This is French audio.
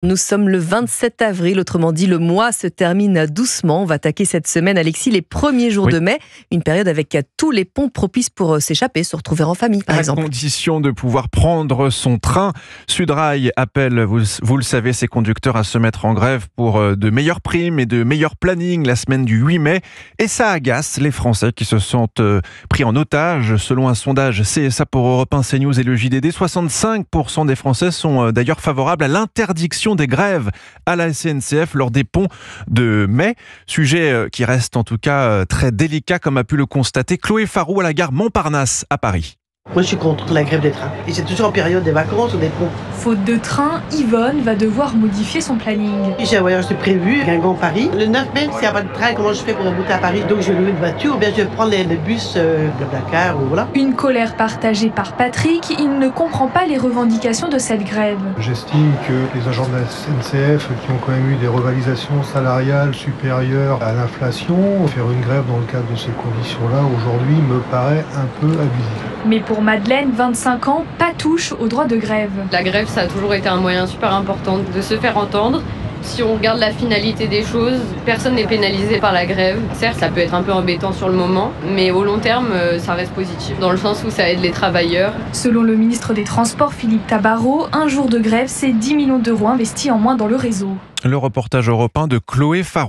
Nous sommes le 27 avril, autrement dit le mois se termine doucement. On va attaquer cette semaine, Alexis, les premiers jours de mai, une période avec tous les ponts propices pour s'échapper, se retrouver en famille par exemple. À condition de pouvoir prendre son train, Sudrail appelle, vous le savez, ses conducteurs à se mettre en grève pour de meilleures primes et de meilleurs plannings la semaine du 8 mai. Et ça agace les Français qui se sentent pris en otage. Selon un sondage CSA pour Europe 1, CNews et le JDD, 65% des Français sont d'ailleurs favorables à l'interdiction des grèves à la SNCF lors des ponts de mai. Sujet qui reste en tout cas très délicat, comme a pu le constater Chloé Farou à la gare Montparnasse à Paris. Moi, je suis contre la grève des trains. Et c'est toujours en période des vacances ou des ponts. Faute de train, Yvonne va devoir modifier son planning. J'ai un voyage de prévu, Guingamp-Paris. Le 9 mai, s'il n'y a pas de train, comment je fais pour remonter à Paris? Donc, je vais louer une voiture ou bien je vais prendre le bus Blablacar ou voilà. Une colère partagée par Patrick. Il ne comprend pas les revendications de cette grève. J'estime que les agents de la SNCF qui ont quand même eu des revalorisations salariales supérieures à l'inflation, faire une grève dans le cadre de ces conditions-là, aujourd'hui, me paraît un peu abusif. Mais pour Madeleine, 25 ans, pas touche au droit de grève. La grève, ça a toujours été un moyen super important de se faire entendre. Si on regarde la finalité des choses, personne n'est pénalisé par la grève. Certes, ça peut être un peu embêtant sur le moment, mais au long terme, ça reste positif, dans le sens où ça aide les travailleurs. Selon le ministre des Transports, Philippe Tabarot, un jour de grève, c'est 10 millions d'euros investis en moins dans le réseau. Le reportage européen de Chloé Farou.